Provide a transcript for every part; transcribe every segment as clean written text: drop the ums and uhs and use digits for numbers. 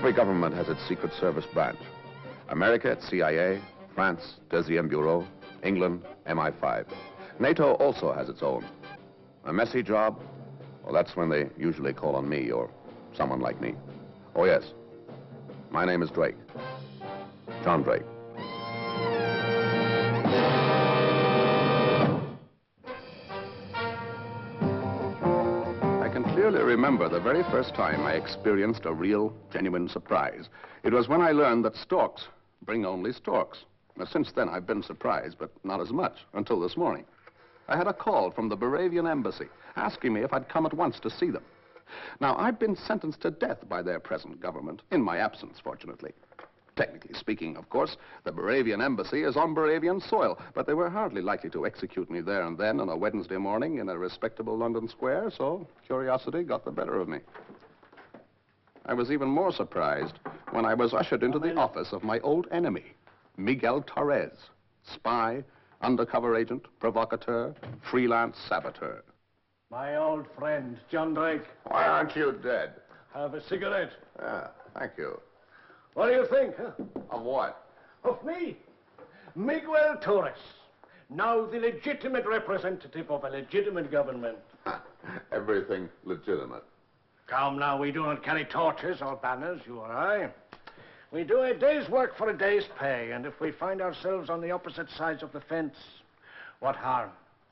Every government has its Secret Service branch. America, its CIA, France, Deuxième Bureau, England, MI5. NATO also has its own. A messy job? Well, that's when they usually call on me or someone like me. Oh, yes. My name is Drake. John Drake. I can clearly remember the very first time I experienced a real, genuine surprise. It was when I learned that storks bring only storks. Now, since then, I've been surprised, but not as much, until this morning. I had a call from the Baravian embassy asking me if I'd come at once to see them. Now, I've been sentenced to death by their present government, in my absence, fortunately. Technically speaking, of course, the Baravian embassy is on Baravian soil, but they were hardly likely to execute me there and then on a Wednesday morning in a respectable London square, so curiosity got the better of me. I was even more surprised when I was ushered into the office of my old enemy, Miguel Torres, spy, undercover agent, provocateur, freelance saboteur. My old friend, John Drake. Why aren't you dead? Have a cigarette. Yeah, thank you. What do you think, huh? Of what? Of me, Miguel Torres, now the legitimate representative of a legitimate government. Everything legitimate. Come now, we do not carry torches or banners, you or I. We do a day's work for a day's pay, and if we find ourselves on the opposite sides of the fence, what harm?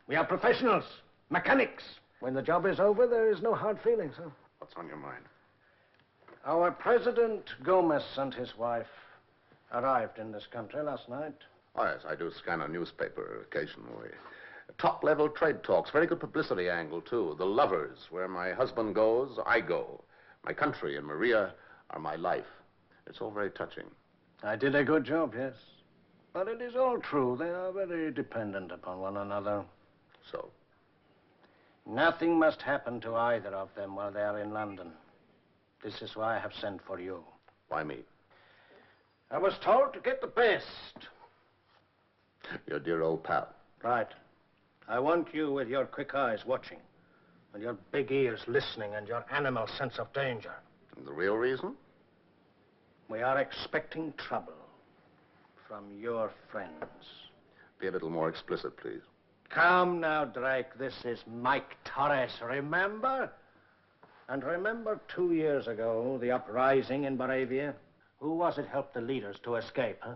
We are professionals, mechanics. When the job is over, there is no hard feelings, huh? What's on your mind? Our President Gomez and his wife arrived in this country last night. Oh, yes, I do scan a newspaper occasionally. Top-level trade talks, very good publicity angle, too. The lovers, where my husband goes, I go. My country and Maria are my life. It's all very touching. I did a good job, yes. But it is all true. They are very dependent upon one another. So? Nothing must happen to either of them while they are in London. This is why I have sent for you. Why me? I was told to get the best. Your dear old pal. Right. I want you with your quick eyes watching, and your big ears listening, and your animal sense of danger. And the real reason? We are expecting trouble from your friends. Be a little more explicit, please. Come now, Drake. This is Mike Torres, remember? And remember 2 years ago, the uprising in Moravia? Who was it helped the leaders to escape, huh?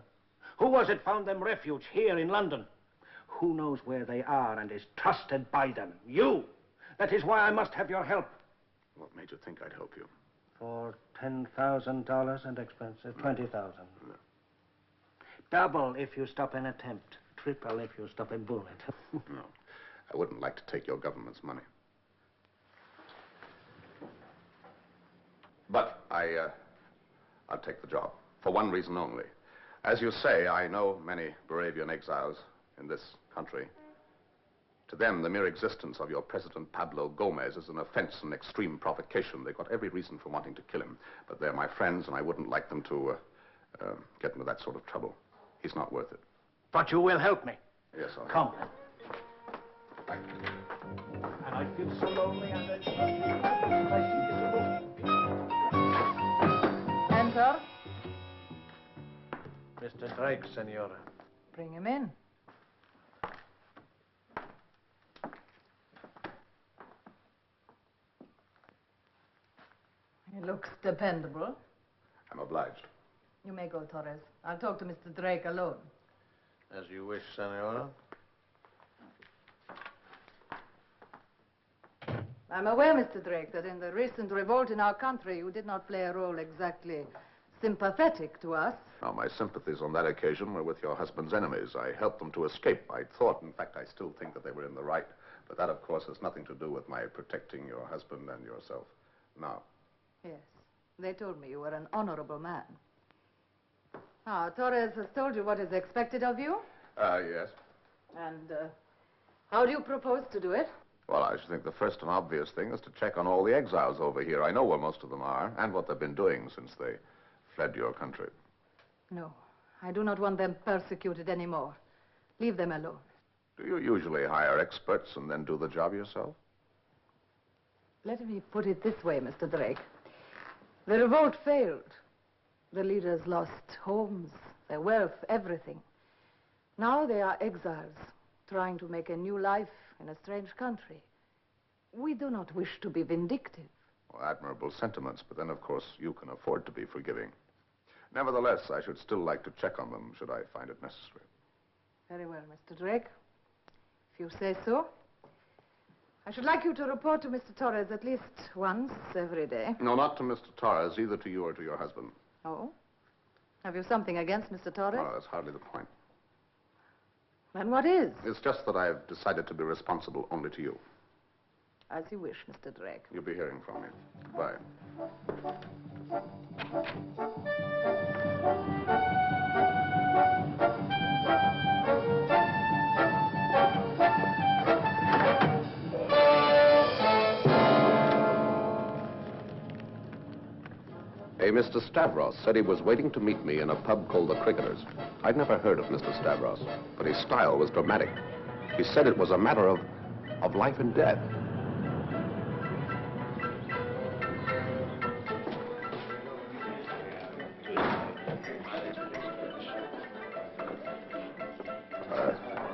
Who was it found them refuge here in London? Who knows where they are and is trusted by them? You! That is why I must have your help. What made you think I'd help you? For $10,000 and expenses, $20,000. No. Double if you stop an attempt. Triple if you stop a bullet. No, I wouldn't like to take your government's money. But I'll take the job, for one reason only. As you say, I know many Baravian exiles in this country. To them, the mere existence of your President Pablo Gomez is an offense and extreme provocation. They've got every reason for wanting to kill him. But they're my friends, and I wouldn't like them to get into that sort of trouble. He's not worth it. But you will help me. Yes, I'll Come. help you. Thank you. And I feel so lonely and I see this alone. Enter. Mr. Drake, senora. Bring him in. He looks dependable. I'm obliged. You may go, Torres. I'll talk to Mr. Drake alone. As you wish, senora. I'm aware, Mr. Drake, that in the recent revolt in our country, you did not play a role exactly sympathetic to us. Now, my sympathies on that occasion were with your husband's enemies. I helped them to escape. I thought, in fact, I still think that they were in the right. But that, of course, has nothing to do with my protecting your husband and yourself now. Yes. They told me you were an honorable man. Now, Torres has told you what is expected of you? Yes. And how do you propose to do it? Well, I should think the first and obvious thing is to check on all the exiles over here. I know where most of them are and what they've been doing since they fled your country. No, I do not want them persecuted anymore. Leave them alone. Do you usually hire experts and then do the job yourself? Let me put it this way, Mr. Drake. The revolt failed. The leaders lost homes, their wealth, everything. Now they are exiles, trying to make a new life in a strange country. We do not wish to be vindictive. Well, admirable sentiments, but then, of course, you can afford to be forgiving. Nevertheless, I should still like to check on them, should I find it necessary. Very well, Mr. Drake. If you say so. I should like you to report to Mr. Torres at least once every day. No, not to Mr. Torres, either to you or to your husband. Oh? Have you something against Mr. Torres? No, that's hardly the point. Then what is? It's just that I've decided to be responsible only to you. As you wish, Mr. Drake. You'll be hearing from me. Goodbye. A Mr. Stavros said he was waiting to meet me in a pub called the Cricketers. I'd never heard of Mr. Stavros, but his style was dramatic. He said it was a matter of life and death.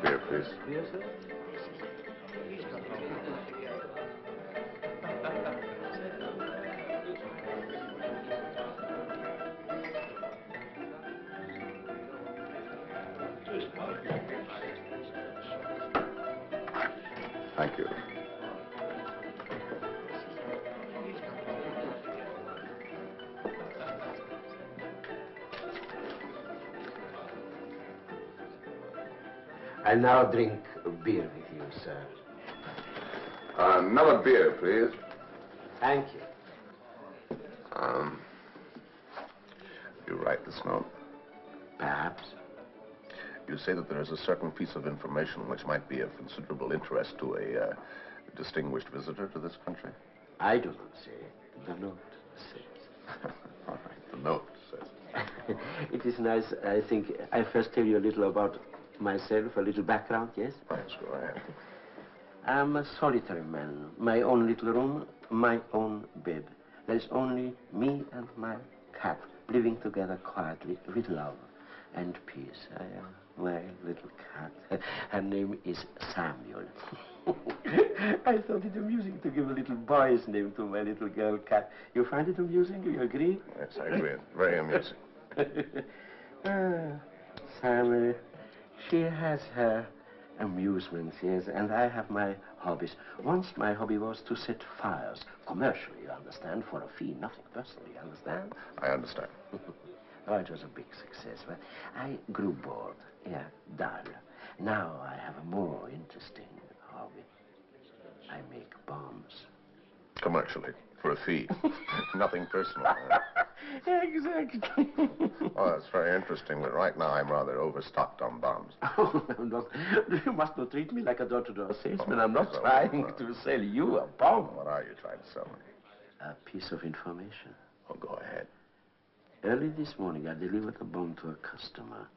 Beer, please. Beer, sir? Thank you. I now drink beer with you, sir. Another beer, please. Thank you. You write this note? Perhaps. You say that there is a certain piece of information which might be of considerable interest to a distinguished visitor to this country? I do not say. The note says. All right, the note says. It is nice, I think. I first tell you a little about myself, a little background, yes? Yes, go ahead. I'm a solitary man. My own little room, my own bed. There's only me and my cat living together quietly with love and peace. My little cat. Her name is Samuel. I thought it amusing to give a little boy's name to my little girl cat. You find it amusing? You agree? Yes, I agree. Very amusing. Samuel, she has her amusements, yes, and I have my hobbies. Once my hobby was to set fires, commercially, you understand, for a fee, nothing personally, you understand? I understand. Oh, it was a big success, but I grew bored, yeah, dull. Now I have a more interesting hobby. I make bombs. Commercially, for a fee. Nothing personal. Exactly. Oh, that's very interesting, but right now I'm rather overstocked on bombs. Oh, no, you must not treat me like a door-to-door salesman. I'm not so, trying to sell you a bomb. What are you trying to sell me? A piece of information. Oh, go ahead. Early this morning, I delivered a bomb to a customer.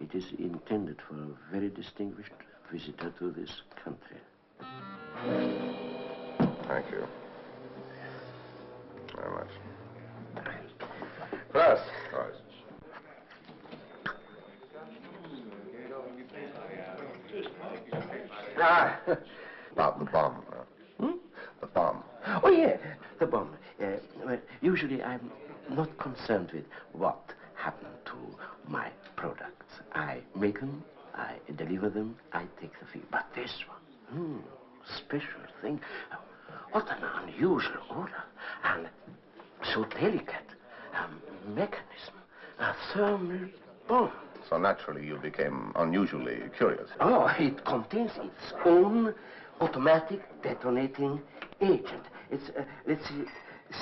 It is intended for a very distinguished visitor to this country. Thank you. Very much. Press. Right. Ah. About the bomb. The bomb. Oh, yeah, the bomb. Well, usually I'm not concerned with what happened to my products. I make them, I deliver them, I take the fee. But this one, special thing. What an unusual order. And so delicate. A mechanism. A thermal bomb. So naturally you became unusually curious. Oh, it contains its own automatic detonating agent. It's, let's see,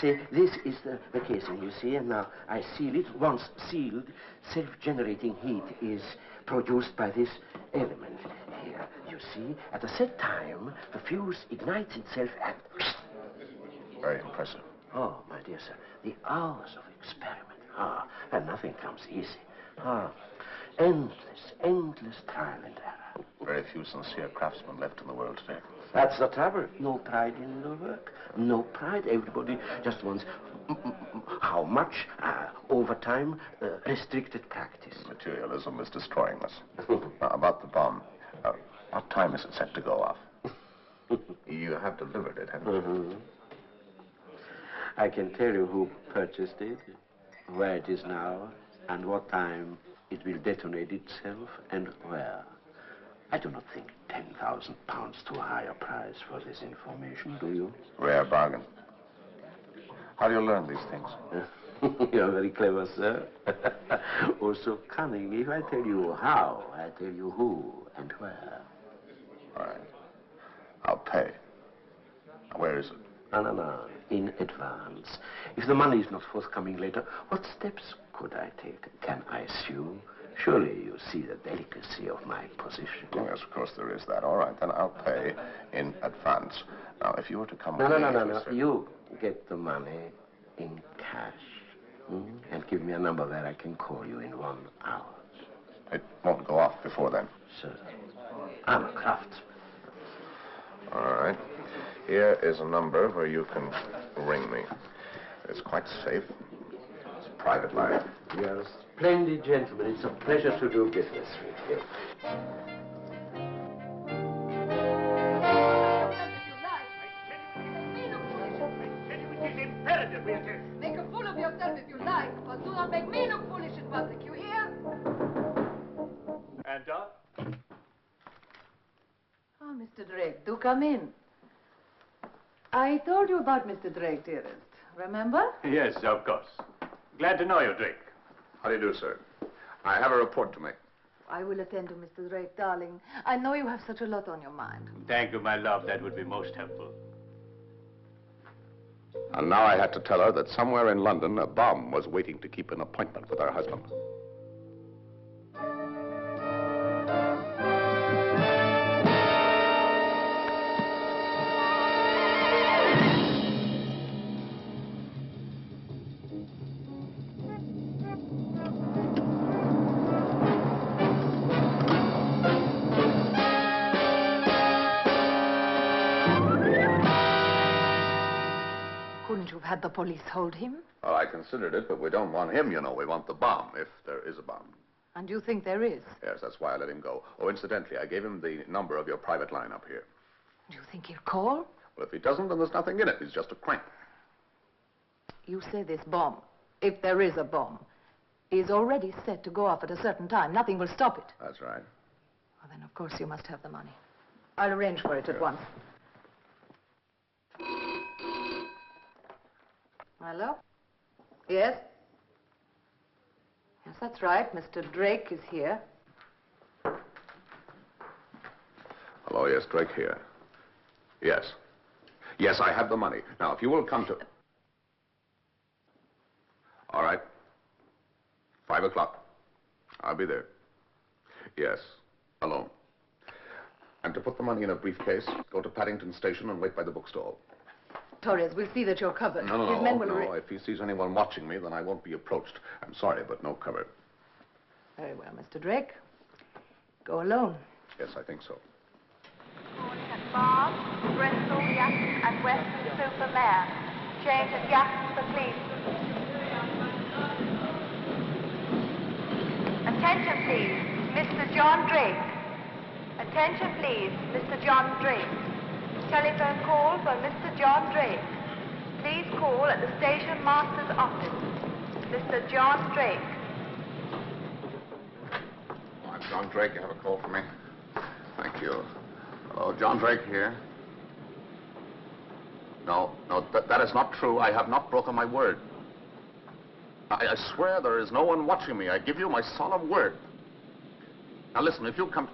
say, this is the casing, you see, and now I seal it. Once sealed, self-generating heat is produced by this element. Here, you see, at a set time, the fuse ignites itself and... Very impressive. Oh, my dear sir, the hours of experiment. And nothing comes easy. Endless trial and error. Very few sincere craftsmen left in the world today. That's the trouble. No pride in the work. No pride. Everybody just wants how much overtime, restricted practice. Materialism is destroying us. Now, about the bomb, what time is it set to go off? You have delivered it, haven't you? I can tell you who purchased it, where it is now, and what time it will detonate itself, and where. I do not think £10,000 too high a price for this information, do you? Rare bargain. How do you learn these things? You're very clever, sir. Also cunning. If I tell you how, I tell you who and where. All right. I'll pay. Where is it? No. In advance. If the money is not forthcoming later, what steps could I take? Can I sue? Surely you see the delicacy of my position. Oh, yes, of course there is that. All right, then I'll pay in advance. Now, if you were to come... No. You get the money in cash. And give me a number where I can call you in 1 hour. It won't go off before then. Sir, I'm a craftsman. All right. Here is a number where you can ring me. It's quite safe. It's a private line. You're a splendid gentleman. It's a pleasure to do business with you. Make a fool of yourself if you like, but do not make me look foolish in public, you hear? And, Oh, Mr. Drake, do come in. I told you about Mr. Drake, dearest. Remember? Yes, of course. Glad to know you, Drake. How do you do, sir? I have a report to make. I will attend to Mr. Drake, darling. I know you have such a lot on your mind. Thank you, my love. That would be most helpful. And now I had to tell her that somewhere in London, a bomb was waiting to keep an appointment with her husband. Couldn't you have had the police hold him? Well, I considered it, but we don't want him, you know. We want the bomb, if there is a bomb. And you think there is? Yes, that's why I let him go. Oh, incidentally, I gave him the number of your private line up here. Do you think he'll call? Well, if he doesn't, then there's nothing in it. He's just a crank. You say this bomb, if there is a bomb, is already set to go off at a certain time. Nothing will stop it. That's right. Well, then, of course, you must have the money. I'll arrange for it at once. Hello? Yes? Yes, that's right. Mr. Drake is here. Hello, yes, Drake here. Yes. Yes, I have the money. Now, if you will come to... All right. 5 o'clock. I'll be there. Yes, alone. And to put the money in a briefcase, go to Paddington Station and wait by the bookstall. Torres, we'll see that you're covered. No. His men will... If he sees anyone watching me, then I won't be approached. I'm sorry, but no cover. Very well, Mr. Drake. Go alone. Yes, I think so. At Bath, Bristol, Yacht and Western Supermare. Change at Yacht for police. Attention please, Mr. John Drake. Attention please, Mr. John Drake. Telephone call for Mr. John Drake. Please call at the station master's office. Mr. John Drake. Oh, I'm John Drake. You have a call for me? Thank you. Hello, John Drake here. No, that is not true. I have not broken my word. I swear there is no one watching me. I give you my solemn word. Now listen, if you come...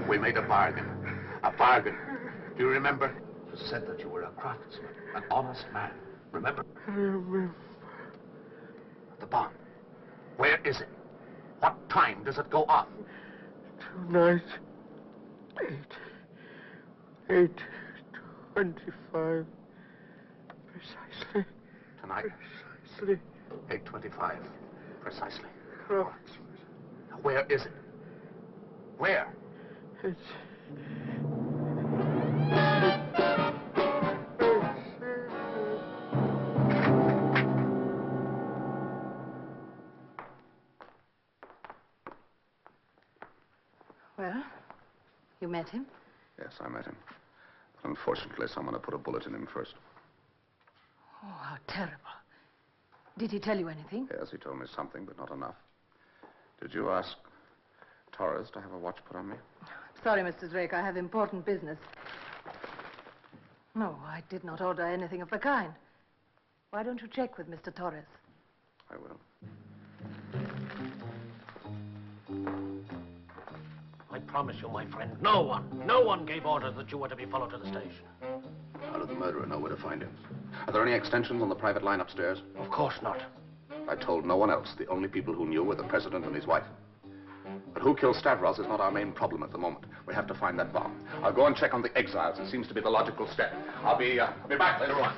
We made a bargain. A bargain. Do you remember? You said that you were a craftsman, an honest man. Remember? I remember. The bomb. Where is it? What time does it go off? Tonight. 8:25. Precisely. Tonight? Precisely. 8:25. Precisely. Approximate. Where is it? Where? It's... Well, you met him? Yes, I met him. But unfortunately, someone had put a bullet in him first. Oh, how terrible. Did he tell you anything? Yes, he told me something, but not enough. Did you ask Torres to have a watch put on me? Sorry, Mr. Drake, I have important business. No, I did not order anything of the kind. Why don't you check with Mr. Torres? I will. I promise you, my friend, no one gave orders that you were to be followed to the station. How did the murderer know where to find him? Are there any extensions on the private line upstairs? Of course not. I told no one else. The only people who knew were the president and his wife. But who killed Stavros is not our main problem at the moment. We have to find that bomb. I'll go and check on the exiles. It seems to be the logical step. I'll be back later on.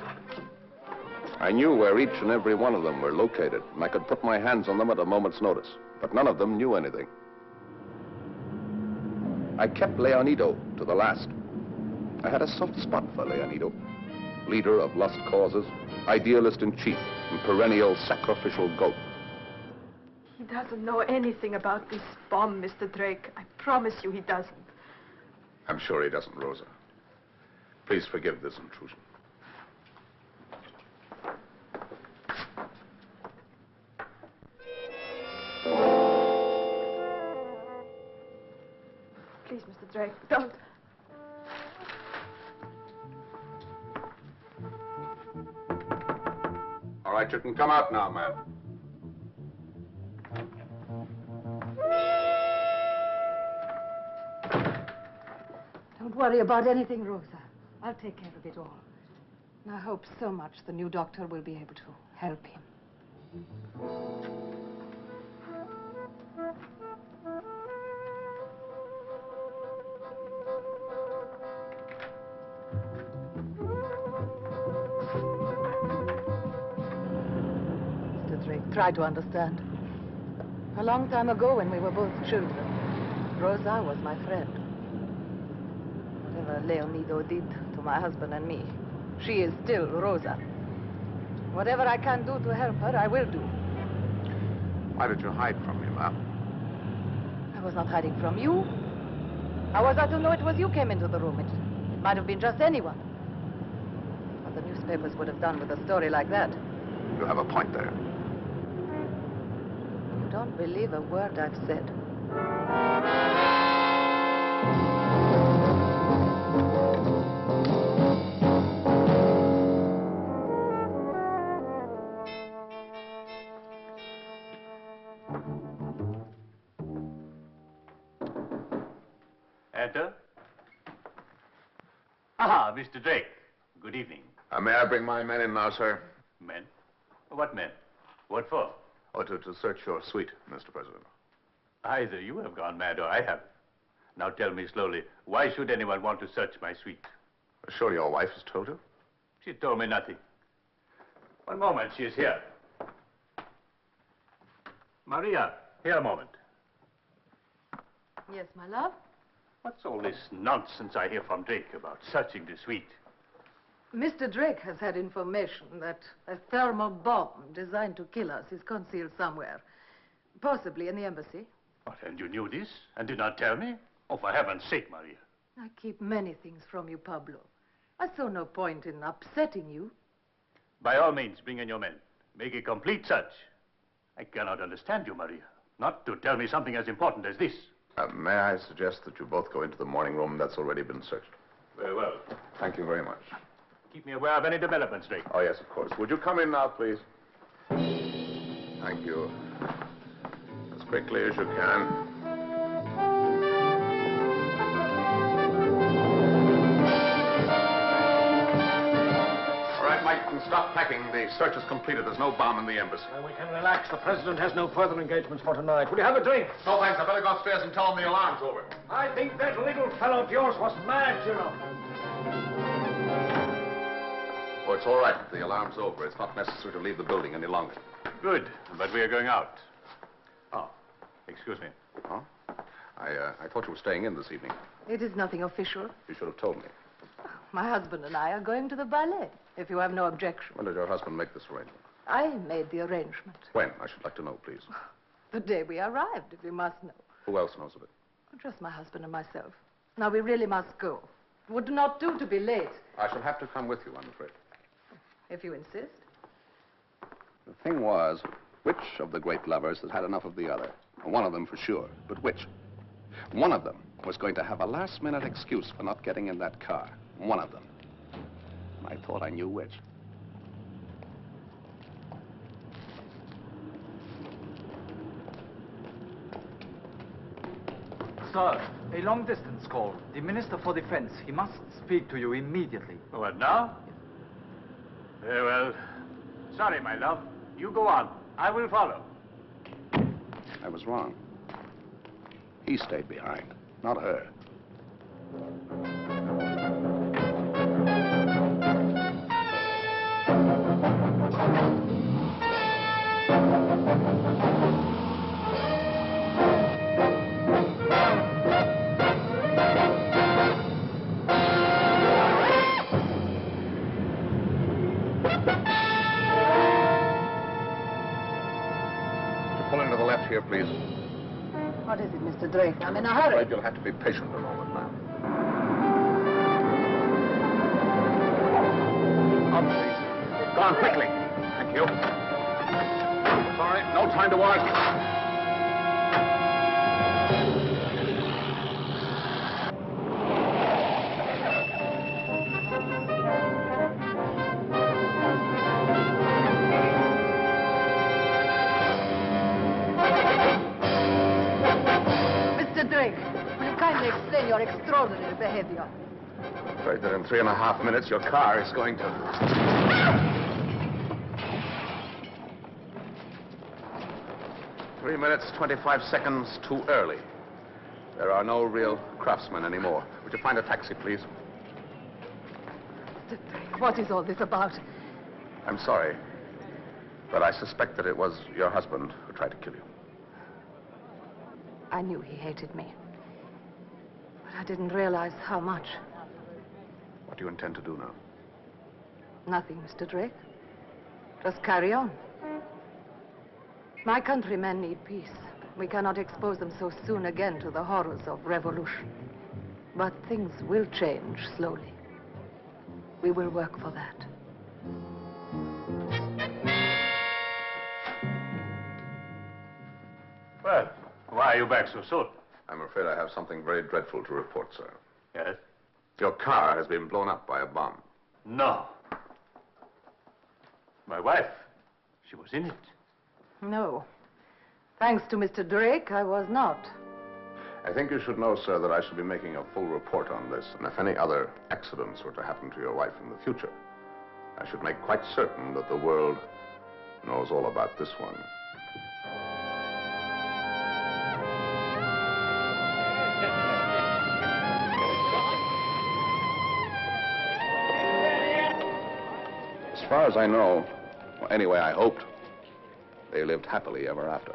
I knew where each and every one of them were located, and I could put my hands on them at a moment's notice. But none of them knew anything. I kept Leonido to the last. I had a soft spot for Leonido. Leader of lost causes, idealist in chief, and perennial sacrificial goat. He doesn't know anything about this bomb, Mr. Drake. I promise you he doesn't. I'm sure he doesn't, Rosa. Please forgive this intrusion. Please, Mr. Drake, don't. All right, you can come out now, ma'am. Don't worry about anything, Rosa. I'll take care of it all. And I hope so much the new doctor will be able to help him. Mr. Drake, try to understand. A long time ago, when we were both children, Rosa was my friend. Whatever Leonido did to my husband and me, she is still Rosa. Whatever I can do to help her, I will do. Why did you hide from me, ma'am? I was not hiding from you. How was I to know it was you came into the room? It might have been just anyone. What the newspapers would have done with a story like that. You have a point there. You don't believe a word I've said. Enter. Aha, Mr. Drake. Good evening. May I bring my men in now, sir? Men? What men? What for? Oh, to search your suite, Mr. President. Either you have gone mad or I have. Now tell me slowly, why should anyone want to search my suite? Sure your wife has told you? She told me nothing. One moment, she is here. Maria, here a moment. Yes, my love? What's all this nonsense I hear from Drake about searching the suite? Mr. Drake has had information that a thermal bomb designed to kill us is concealed somewhere. Possibly in the embassy. What, and you knew this and did not tell me? Oh, for heaven's sake, Maria. I keep many things from you, Pablo. I saw no point in upsetting you. By all means, bring in your men. Make a complete search. I cannot understand you, Maria. Not to tell me something as important as this. May I suggest that you both go into the morning room that's already been searched? Very well. Thank you very much. Keep me aware of any developments, Drake. Oh, yes, of course. Would you come in now, please? Thank you. As quickly as you can. And stop packing. The search is completed. There's no bomb in the embassy. Well, we can relax. The president has no further engagements for tonight. Will you have a drink? No, thanks. I better go upstairs and tell him the alarm's over. I think that little fellow of yours was mad, you know. Oh, it's all right. The alarm's over. It's not necessary to leave the building any longer. Good, but we are going out. Oh, excuse me. Huh? I thought you were staying in this evening. It is nothing official. You should have told me. My husband and I are going to the ballet, if you have no objection. When did your husband make this arrangement? I made the arrangement. When? I should like to know, please. The day we arrived, if you must know. Who else knows of it? Just my husband and myself. Now, we really must go. It would not do to be late, I shall have to come with you, I'm afraid. if you insist. The thing was, which of the great lovers has had enough of the other? One of them for sure, but which? One of them was going to have a last-minute excuse for not getting in that car. One of them. I thought I knew which. Sir, a long-distance call. The Minister for Defense. He must speak to you immediately. What now? Very well. Sorry, my love. You go on. I will follow. I was wrong. He stayed behind, not her. Pull into the left here, please. What is it, Mr. Drake? I'm in a I'm hurry. afraid you'll have to be patient a moment now. On, please. Go on, quickly. Thank you. Sorry, no time to argue. Mr. Drake, will you kindly explain your extraordinary behavior? I'm afraid that in 3.5 minutes, your car is going to... 3 minutes, 25 seconds too early. There are no real craftsmen anymore. Would you find a taxi, please? Mr. Drake, what is all this about? I'm sorry, but I suspect that it was your husband who tried to kill you. I knew he hated me. But I didn't realize how much. What do you intend to do now? Nothing, Mr. Drake. Just carry on. My countrymen need peace. We cannot expose them so soon again to the horrors of revolution. But things will change slowly. We will work for that. Well, why are you back so soon? I'm afraid I have something very dreadful to report, sir. Yes? Your car has been blown up by a bomb. No. My wife, she was in it. No. Thanks to Mr. Drake, I was not. I think you should know, sir, that I shall be making a full report on this. And if any other accidents were to happen to your wife in the future, I should make quite certain that the world knows all about this one. As far as I know, well, anyway, I hoped, they lived happily ever after.